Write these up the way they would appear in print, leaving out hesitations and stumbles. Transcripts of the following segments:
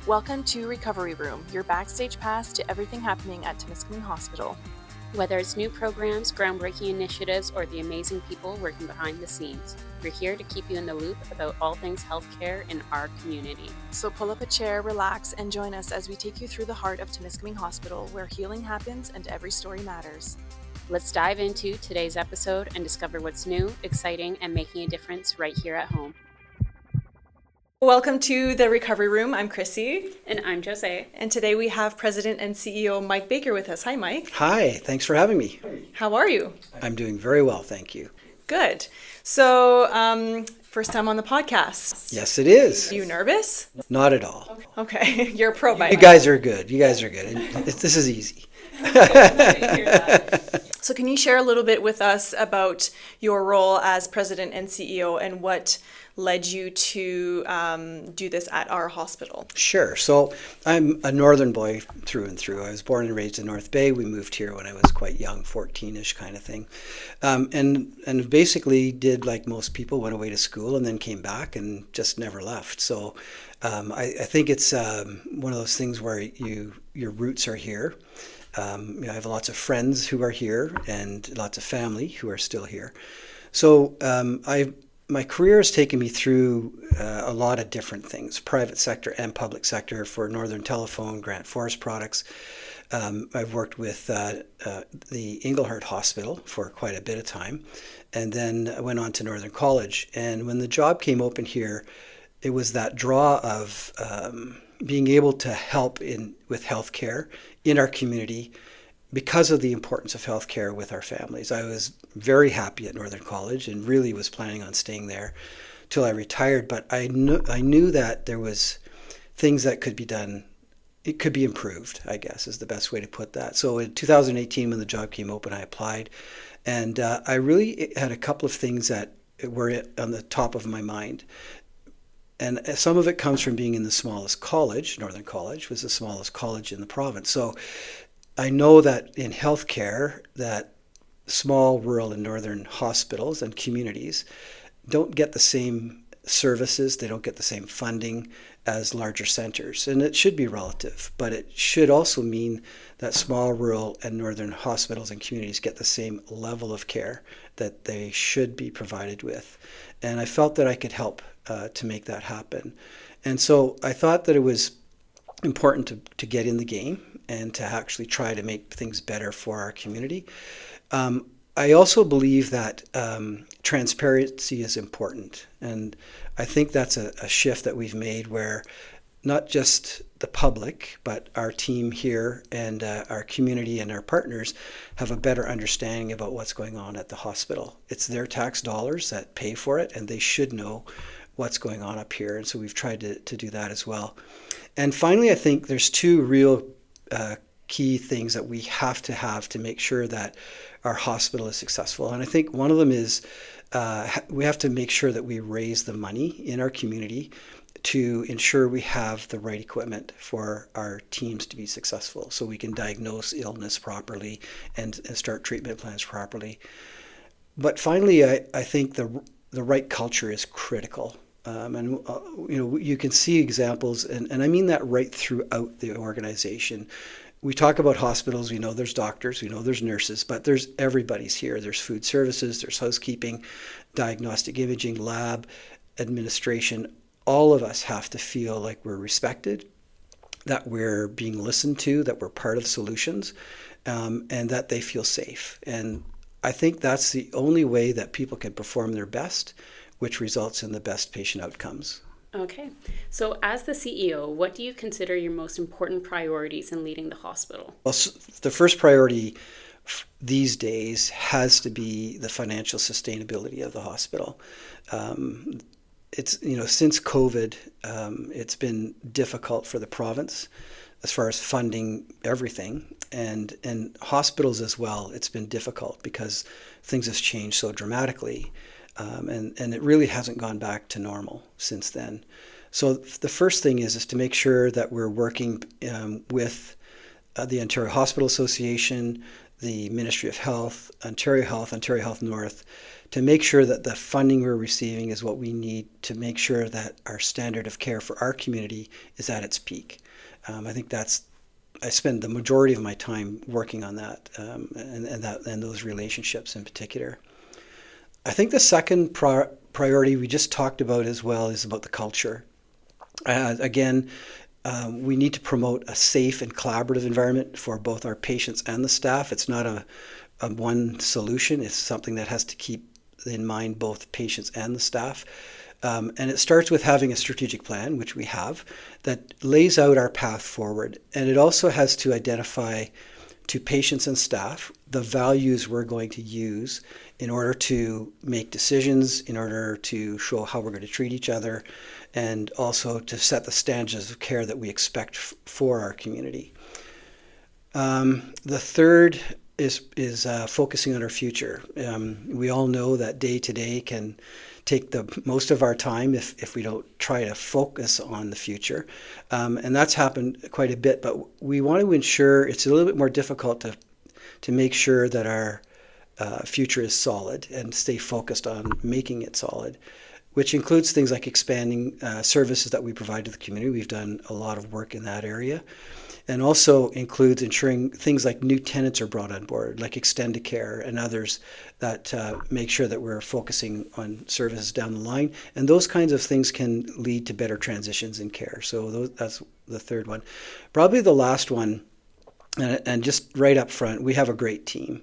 Welcome to Recovery Room, your backstage pass to everything happening at Timiskaming Hospital. Whether it's new programs, groundbreaking initiatives, or the amazing people working behind the scenes, we're here to keep you in the loop about all things healthcare in our community. So pull up a chair, relax, and join us as we take you through the heart of Timiskaming Hospital, where healing happens and every story matters. Let's dive into today's episode and discover what's new, exciting, and making a difference right here at home. Welcome to the Recovery Room. I'm Chrissy. And I'm Jose. And today we have President and CEO Mike Baker with us. Hi, Mike. Hi, thanks for having me. How are you? I'm doing very well, thank you. Good. So, first time on the podcast. Yes, it is. Are you nervous? Not at all. Okay. You're a pro by You guys are good. You guys are good. This is easy. So can you share a little bit with us about your role as president and CEO and what led you to do this at our hospital? Sure. So I'm a northern boy through and through. I was born and raised in North Bay. We moved here when I was quite young, 14-ish kind of thing. And basically did like most people, went away to school and then came back and just never left. So I think it's one of those things where your roots are here. I have lots of friends who are here and lots of family who are still here. So my career has taken me through a lot of different things, private sector and public sector for Northern Telephone, Grant Forest Products. I've worked with the Englehart Hospital for quite a bit of time, and then I went on to Northern College. And when the job came open here, it was that draw of being able to help with healthcare in our community because of the importance of healthcare with our families. I was very happy at Northern College and really was planning on staying there till I retired. But I knew that there was things that could be done. It could be improved, I guess, is the best way to put that. So in 2018, when the job came open, I applied. And I really had a couple of things that were on the top of my mind. And some of it comes from being in the smallest college. Northern College was the smallest college in the province. So I know that in healthcare, that small rural and northern hospitals and communities don't get the same services, they don't get the same funding as larger centers. And it should be relative, but it should also mean that small rural and northern hospitals and communities get the same level of care that they should be provided with. And I felt that I could help to make that happen. And so I thought that it was important to get in the game and to actually try to make things better for our community. I also believe that transparency is important. And I think that's a shift that we've made where not just the public, but our team here and our community and our partners have a better understanding about what's going on at the hospital. It's their tax dollars that pay for it, and they should know what's going on up here. And so we've tried to do that as well. And finally, I think there's two real key things that we have to make sure that our hospital is successful. And I think one of them is we have to make sure that we raise the money in our community to ensure we have the right equipment for our teams to be successful, so we can diagnose illness properly and start treatment plans properly. But finally, I think the right culture is critical. You can see examples, and I mean that right throughout the organization. We talk about hospitals, we know there's doctors, we know there's nurses, but everybody's here. There's food services, there's housekeeping, diagnostic imaging, lab, administration. All of us have to feel like we're respected, that we're being listened to, that we're part of solutions, and that they feel safe. And I think that's the only way that people can perform their best, which results in the best patient outcomes. Okay. So as the CEO, what do you consider your most important priorities in leading the hospital? Well, the first priority these days has to be the financial sustainability of the hospital. It's since COVID, it's been difficult for the province as far as funding everything, and hospitals as well. It's been difficult because things have changed so dramatically. And it really hasn't gone back to normal since then. So the first thing is to make sure that we're working with the Ontario Hospital Association, the Ministry of Health, Ontario Health North, to make sure that the funding we're receiving is what we need to make sure that our standard of care for our community is at its peak. I think I spend the majority of my time working on that, and those relationships in particular. I think the second priority we just talked about as well is about the culture. Again, we need to promote a safe and collaborative environment for both our patients and the staff. It's not a one solution. It's something that has to keep in mind both patients and the staff. And it starts with having a strategic plan, which we have, that lays out our path forward. And it also has to identify to patients and staff the values we're going to use in order to make decisions, in order to show how we're going to treat each other, and also to set the standards of care that we expect for our community. The third is focusing on our future. We all know that day to day can take the most of our time if we don't try to focus on the future. And that's happened quite a bit, but we want to ensure it's a little bit more difficult to make sure that our future is solid and stay focused on making it solid, which includes things like expanding services that we provide to the community. We've done a lot of work in that area. And also includes ensuring things like new tenants are brought on board, like Extendicare and others that make sure that we're focusing on services down the line. And those kinds of things can lead to better transitions in care. So that's the third one. Probably the last one, and just right up front, we have a great team.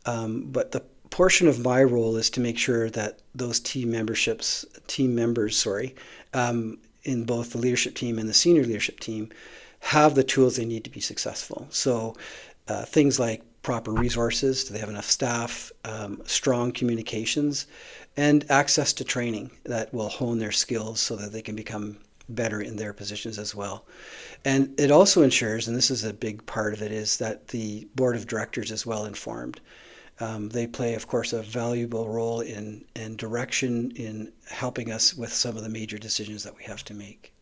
But the portion of my role is to make sure that those team members, in both the leadership team and the senior leadership team, have the tools they need to be successful. So things like proper resources, do they have enough staff, strong communications, and access to training that will hone their skills so that they can become better in their positions as well. And it also ensures, and this is a big part of it, is that the board of directors is well informed. They play, of course, a valuable role in direction in helping us with some of the major decisions that we have to make.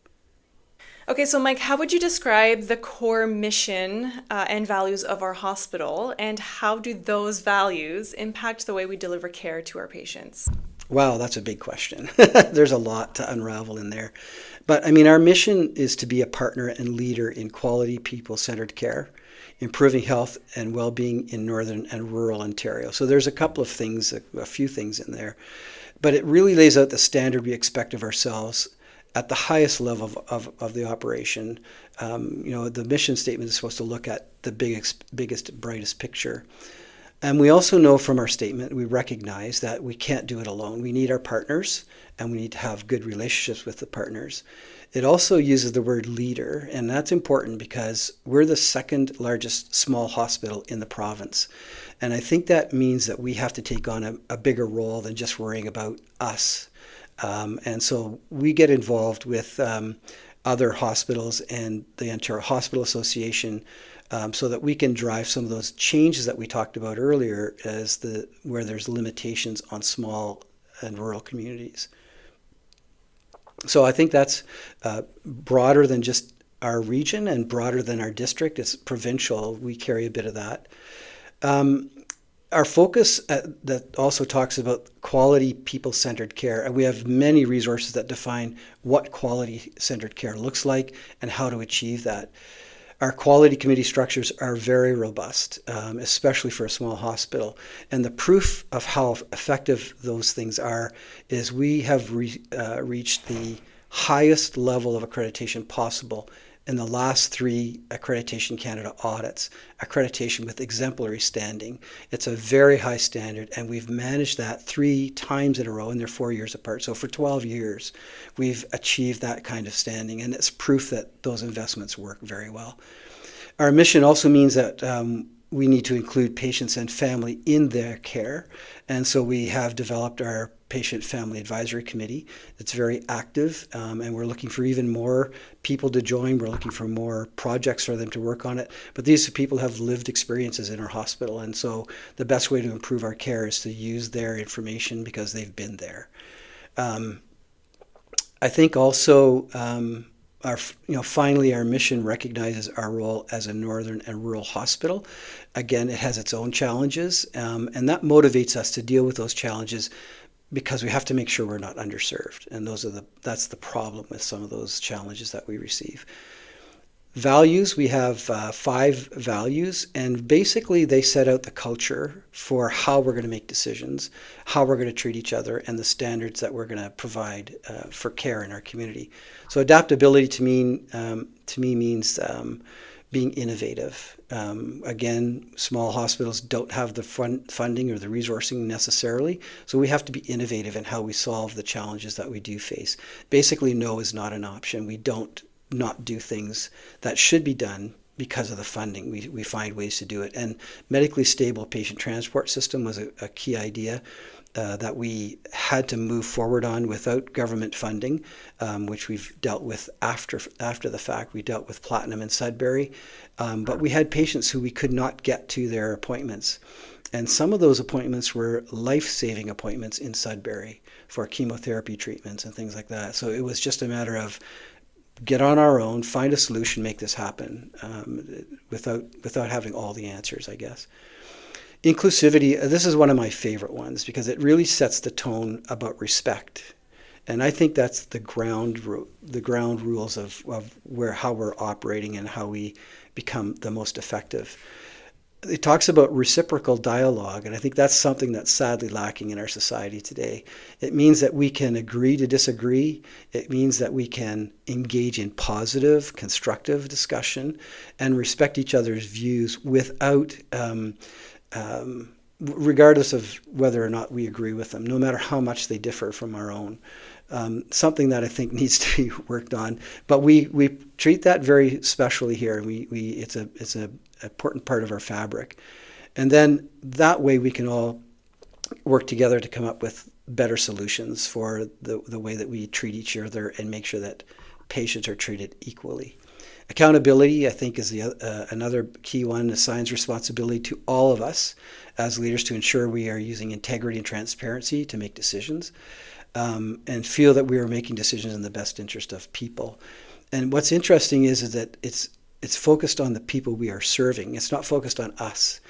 Okay, so Mike, how would you describe the core mission and values of our hospital, and how do those values impact the way we deliver care to our patients? Wow, that's a big question. There's a lot to unravel in there. But I mean, our mission is to be a partner and leader in quality, people-centered care, improving health and well-being in northern and rural Ontario. So there's a few things in there. But it really lays out the standard we expect of ourselves at the highest level of the operation. The mission statement is supposed to look at the biggest, brightest picture. And we also know from our statement, we recognize that we can't do it alone. We need our partners, and we need to have good relationships with the partners. It also uses the word leader, and that's important because we're the second largest small hospital in the province. And I think that means that we have to take on a bigger role than just worrying about us. And so we get involved with other hospitals and the Ontario Hospital Association so that we can drive some of those changes that we talked about earlier where there's limitations on small and rural communities. So I think that's broader than just our region and broader than our district. It's provincial. We carry a bit of that. Our focus that also talks about quality, people-centered care, and we have many resources that define what quality-centered care looks like and how to achieve that. Our quality committee structures are very robust, especially for a small hospital. And the proof of how effective those things are is we have reached the highest level of accreditation possible in the last 3 Accreditation Canada audits, accreditation with exemplary standing. It's a very high standard, and we've managed that 3 times in a row, and they're 4 years apart. So for 12 years, we've achieved that kind of standing, and it's proof that those investments work very well. Our mission also means that we need to include patients and family in their care, and so we have developed our Patient Family Advisory Committee. It's very active, and we're looking for even more people to join. We're looking for more projects for them to work on it. But these people have lived experiences in our hospital, and so the best way to improve our care is to use their information because they've been there. I think also finally, our mission recognizes our role as a northern and rural hospital. Again, it has its own challenges, and that motivates us to deal with those challenges because we have to make sure we're not underserved. And that's the problem with some of those challenges that we receive. Values, we have 5 values, and basically they set out the culture for how we're going to make decisions, how we're going to treat each other, and the standards that we're going to provide for care in our community. So adaptability to me means being innovative. Again, small hospitals don't have the funding or the resourcing necessarily, so we have to be innovative in how we solve the challenges that we do face. Basically, no is not an option. We don't not do things that should be done because of the funding. We find ways to do it. And medically stable patient transport system was a key idea that we had to move forward on without government funding, which we've dealt with after the fact. We dealt with Platinum in Sudbury, but we had patients who we could not get to their appointments. And some of those appointments were life-saving appointments in Sudbury for chemotherapy treatments and things like that. So it was just a matter of get on our own, find a solution, make this happen without having all the answers, I guess. Inclusivity, this is one of my favorite ones because it really sets the tone about respect. And I think that's the ground rules of how we're operating and how we become the most effective. It talks about reciprocal dialogue, and I think that's something that's sadly lacking in our society today. It means that we can agree to disagree. It means that we can engage in positive, constructive discussion and respect each other's views without, regardless of whether or not we agree with them, no matter how much they differ from our own. Something that I think needs to be worked on, but we treat that very specially here. It's a important part of our fabric, and then that way we can all work together to come up with better solutions for the way that we treat each other and make sure that patients are treated equally. Accountability, I think, is another key one. Assigns responsibility to all of us as leaders to ensure we are using integrity and transparency to make decisions, and feel that we are making decisions in the best interest of people. And what's interesting is that it's focused on the people we are serving. It's not focused on us.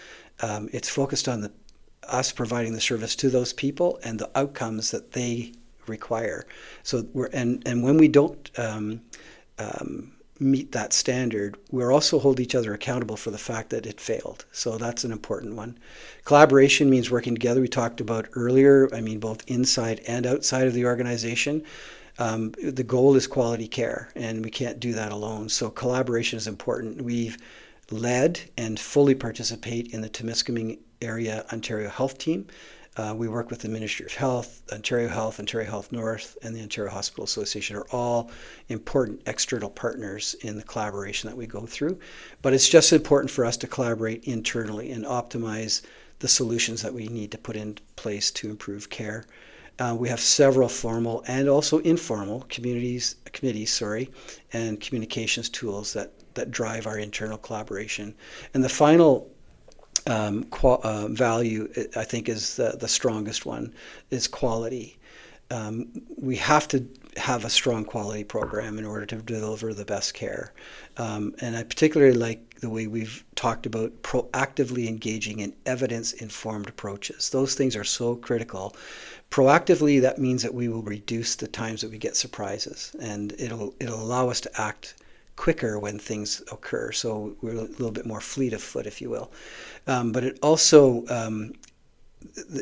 It's focused on us providing the service to those people and the outcomes that they require. So when we don't meet that standard, we're also hold each other accountable for the fact that it failed. So that's an important one. Collaboration means working together. We talked about earlier, both inside and outside of the organization. The goal is quality care, and we can't do that alone. So collaboration is important. We've led and fully participate in the Temiskaming Area Ontario Health Team. We work with the Ministry of Health, Ontario Health North, and the Ontario Hospital Association are all important external partners in the collaboration that we go through. But it's just important for us to collaborate internally and optimize the solutions that we need to put in place to improve care. We have several formal and also informal committees, and communications tools that drive our internal collaboration. And the final value, I think, is the strongest one, is quality. We have to have a strong quality program in order to deliver the best care. And I particularly like the way we've talked about proactively engaging in evidence-informed approaches. Those things are so critical. Proactively, that means that we will reduce the times that we get surprises, and it'll allow us to act quicker when things occur. So we're a little bit more fleet of foot, if you will. But it also,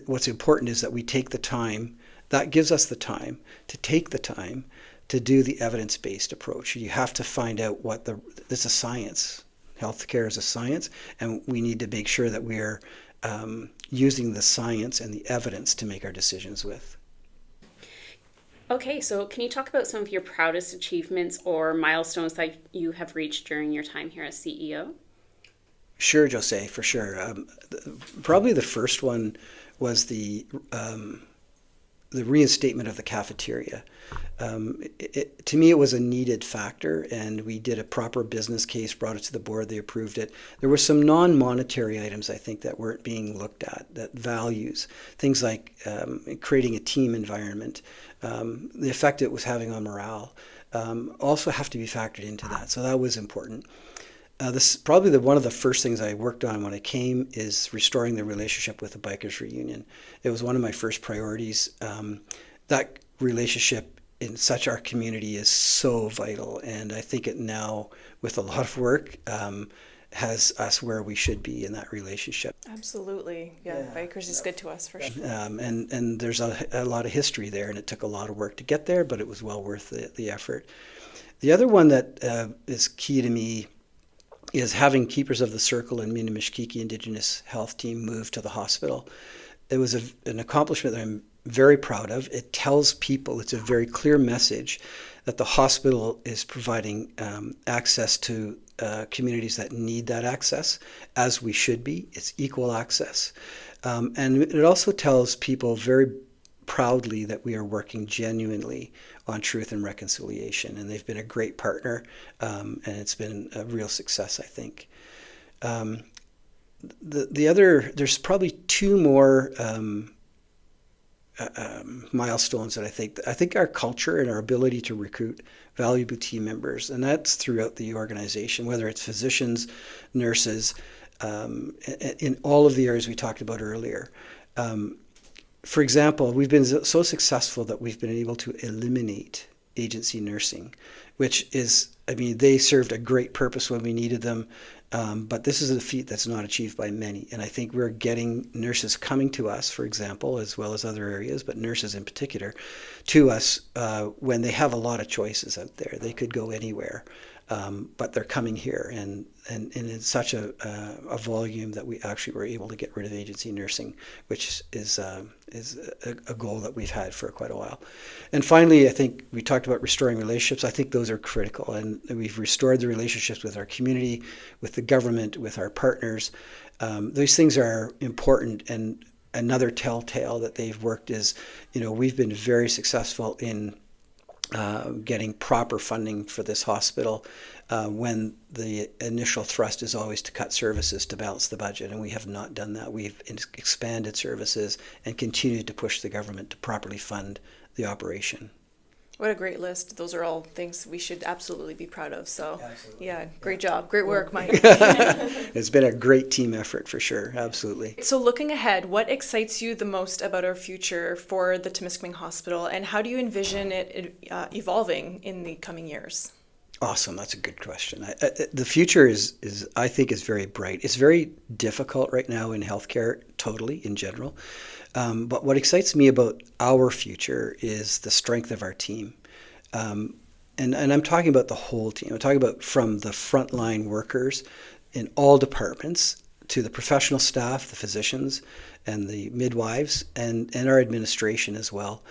what's important is that we take the time. That gives us the time to take the time to do the evidence-based approach. You have to find out this is science. Healthcare is a science, and we need to make sure that we're using the science and the evidence to make our decisions with. Okay, so can you talk about some of your proudest achievements or milestones that you have reached during your time here as CEO? Sure, Jose, for sure. Probably the first one was the reinstatement of the cafeteria. To me, it was a needed factor, and we did a proper business case, brought it to the board, they approved it. There were some non-monetary items, I think, that weren't being looked at, that values, things like creating a team environment, the effect it was having on morale. also have to be factored into that. So that was important. This probably one of the first things I worked on when I came is restoring the relationship with the Bikers Reunion. It was one of my first priorities. That relationship in such our community is so vital, and I think it now, with a lot of work, has us where we should be in that relationship. Absolutely. Yeah. Bikers is good to us for sure. And there's a lot of history there, and it took a lot of work to get there, but it was well worth the effort. The other one that is key to me is having Keepers of the Circle and Minimishkiki Indigenous Health Team move to the hospital. It was an accomplishment that I'm very proud of. It tells people, it's a very clear message that the hospital is providing access to communities that need that access, as we should be. It's equal access. And it also tells people very proudly that we are working genuinely on truth and reconciliation, and they've been a great partner, and it's been a real success, I think. There's probably two more milestones that I think our culture and our ability to recruit valuable team members, and that's throughout the organization, whether it's physicians, nurses, in all of the areas we talked about earlier. For example, we've been so successful that we've been able to eliminate agency nursing, which is, I mean, they served a great purpose when we needed them, but this is a feat that's not achieved by many. And I think we're getting nurses coming to us, for example, as well as other areas, but nurses in particular, to us when they have a lot of choices out there. They could go anywhere, but they're coming here, and in such a volume that we actually were able to get rid of agency nursing, which is a goal that we've had for quite a while. And finally, I think we talked about restoring relationships. I think those are critical, and we've restored the relationships with our community, with the government, with our partners. Those things are important, and another telltale that they've worked is, we've been very successful in getting proper funding for this hospital when the initial thrust is always to cut services to balance the budget, and we have not done that. We've expanded services and continued to push the government to properly fund the operation. What a great list. Those are all things we should absolutely be proud of. So, Absolutely. yeah, great job. Great work, Mike. It's been a great team effort for sure. Absolutely. So, looking ahead, what excites you the most about our future for the Timiskaming Hospital, and how do you envision it evolving in the coming years? Awesome. That's a good question. The future is I think is very bright. It's very difficult right now in healthcare, totally in general. But what excites me about our future is the strength of our team. And I'm talking about the whole team. I'm talking about from the frontline workers in all departments to the professional staff, the physicians and the midwives, and our administration as well.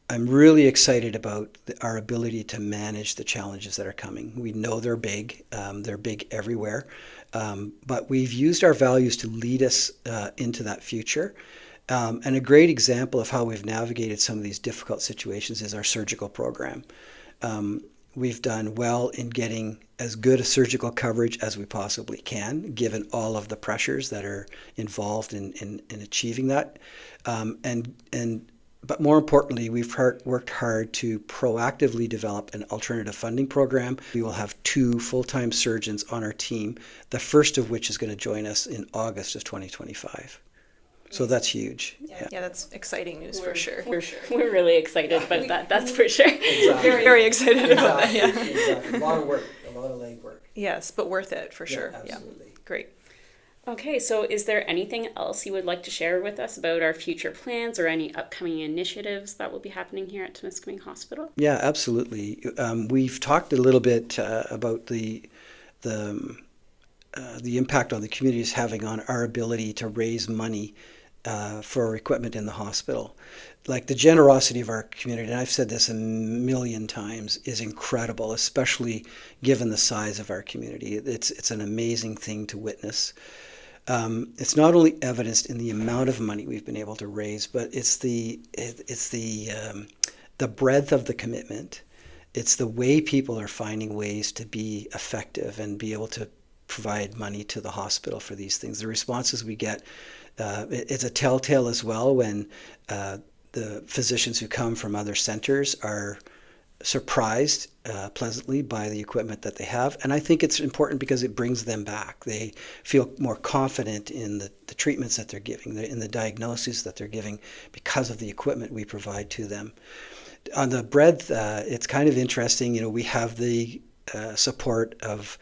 I'm really excited about our ability to manage the challenges that are coming. We know they're big everywhere, but we've used our values to lead us into that future. And a great example of how we've navigated some of these difficult situations is our surgical program. We've done well in getting as good a surgical coverage as we possibly can, given all of the pressures that are involved in achieving that. But more importantly, we've worked hard to proactively develop an alternative funding program. We will have 2 full-time surgeons on our team, the first of which is going to join us in August of 2025. So that's huge. Yeah, that's exciting news for sure. We're really excited about that, that's for sure. Exactly. Very excited about that, yeah. Exactly. A lot of work, a lot of legwork. Yes, but worth it for sure. Absolutely. Yeah, great. Okay, so is there anything else you would like to share with us about our future plans or any upcoming initiatives that will be happening here at Timiskaming Hospital? Yeah, absolutely. We've talked a little bit about the impact on the community is having on our ability to raise money for equipment in the hospital. Like the generosity of our community, and I've said this a million times, is incredible, especially given the size of our community. It's an amazing thing to witness. It's not only evidenced in the amount of money we've been able to raise, but it's the breadth of the commitment. It's the way people are finding ways to be effective and be able to provide money to the hospital for these things. The responses we get, it's a telltale as well when the physicians who come from other centers are surprised pleasantly by the equipment that they have. And I think it's important because it brings them back. They feel more confident in the treatments that they're giving, in the diagnoses that they're giving because of the equipment we provide to them. On the breadth, it's kind of interesting. We have the support of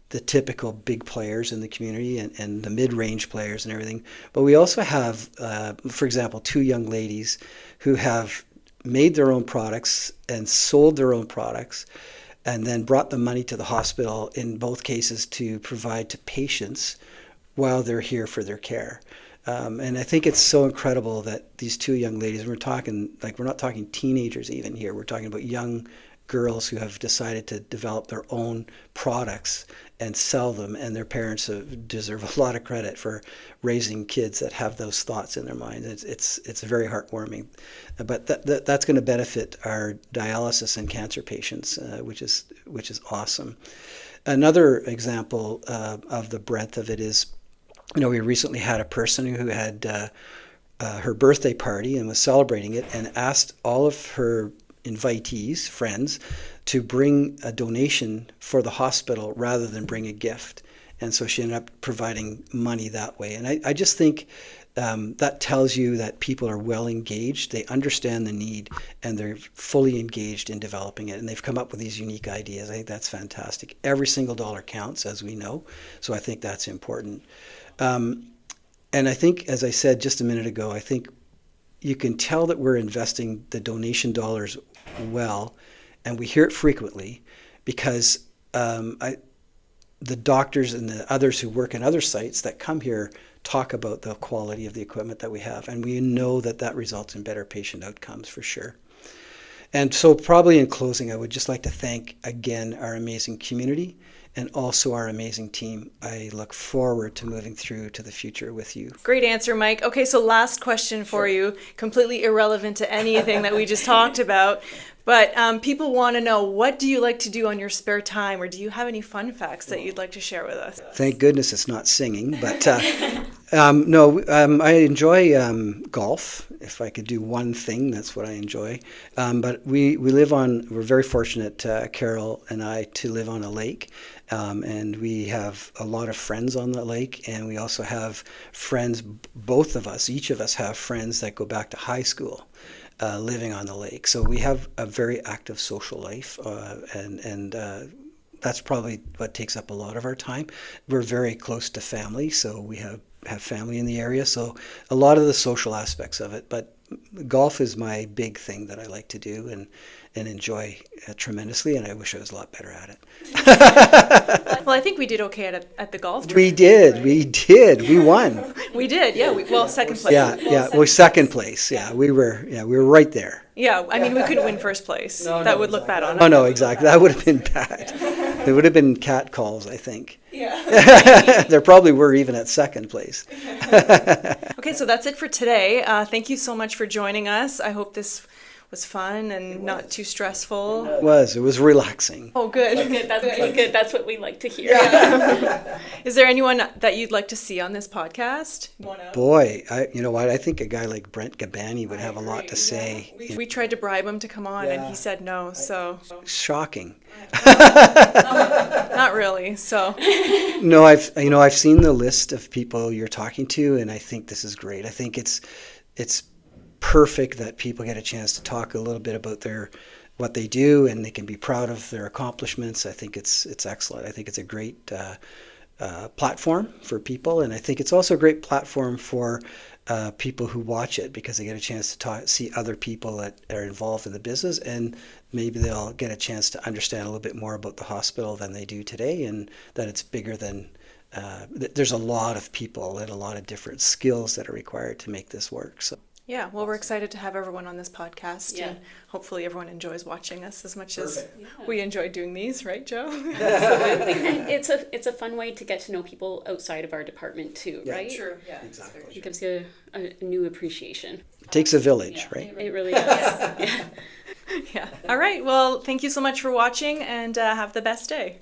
the typical big players in the community and the mid-range players and everything. But we also have, for example, 2 young ladies who have made their own products and sold their own products and then brought the money to the hospital, in both cases, to provide to patients while they're here for their care. And I think it's so incredible that these 2 young ladies, we're not talking teenagers even here, we're talking about young girls who have decided to develop their own products and sell them, and their parents deserve a lot of credit for raising kids that have those thoughts in their minds. It's very heartwarming, but that's going to benefit our dialysis and cancer patients, which is awesome. Another example of the breadth of it is, we recently had a person who had her birthday party and was celebrating it, and asked all of her invitees, friends, to bring a donation for the hospital rather than bring a gift. And so she ended up providing money that way. And I just think that tells you that people are well engaged, they understand the need, and they're fully engaged in developing it. And they've come up with these unique ideas. I think that's fantastic. Every single dollar counts, as we know. So I think that's important. And I think, as I said just a minute ago, I think you can tell that we're investing the donation dollars well, and we hear it frequently because the doctors and the others who work in other sites that come here talk about the quality of the equipment that we have, and we know that results in better patient outcomes for sure. And so probably in closing, I would just like to thank again our amazing community and also our amazing team. I look forward to moving through to the future with you. Great answer, Mike. Okay, so last question for you, completely irrelevant to anything that we just talked about. But people want to know, what do you like to do on your spare time, or do you have any fun facts that you'd like to share with us? Thank goodness it's not singing, but I enjoy golf. If I could do one thing, that's what I enjoy. But we're very fortunate, Carol and I, to live on a lake. And we have a lot of friends on the lake, and we also have friends, each of us have friends that go back to high school. Living on the lake. So we have a very active social life, and that's probably what takes up a lot of our time. We're very close to family, so we have family in the area, so a lot of the social aspects of it. But golf is my big thing that I like to do and enjoy tremendously, and I wish I was a lot better at it. Well, I think we did okay at the golf tournament. We did. We won. We did, yeah. Second place. Well, second place. Yeah, we were right there. Yeah, I mean, we couldn't win first place. That would look bad on us. Oh, no, exactly. That would have been bad. There would have been cat calls, I think. Yeah. There probably were even at second place. Okay, so that's it for today. Thank you so much for joining us. I hope this was fun and not too stressful. It was relaxing. Oh, good. That's good. That's what we like to hear. Is there anyone that you'd like to see on this podcast? Boy, you know what? I think a guy like Brent Gabani would have a lot to say. We tried to bribe him to come on, and he said no. So shocking. Not really. So no, I've seen the list of people you're talking to, and I think this is great. I think it's perfect that people get a chance to talk a little bit about what they do, and they can be proud of their accomplishments. I think it's excellent. I think it's a great platform for people, and I think it's also a great platform for people who watch it, because they get a chance to see other people that are involved in the business, and maybe they'll get a chance to understand a little bit more about the hospital than they do today, and that it's bigger than there's a lot of people and a lot of different skills that are required to make this work. So. Yeah, well, we're excited to have everyone on this podcast, and hopefully everyone enjoys watching us as much as we enjoy doing these, right, Joe? Absolutely. And it's a fun way to get to know people outside of our department too, right? True. Yeah, exactly. It gives you a new appreciation. It takes a village, right? It really does. Yeah. All right. Well, thank you so much for watching, and have the best day.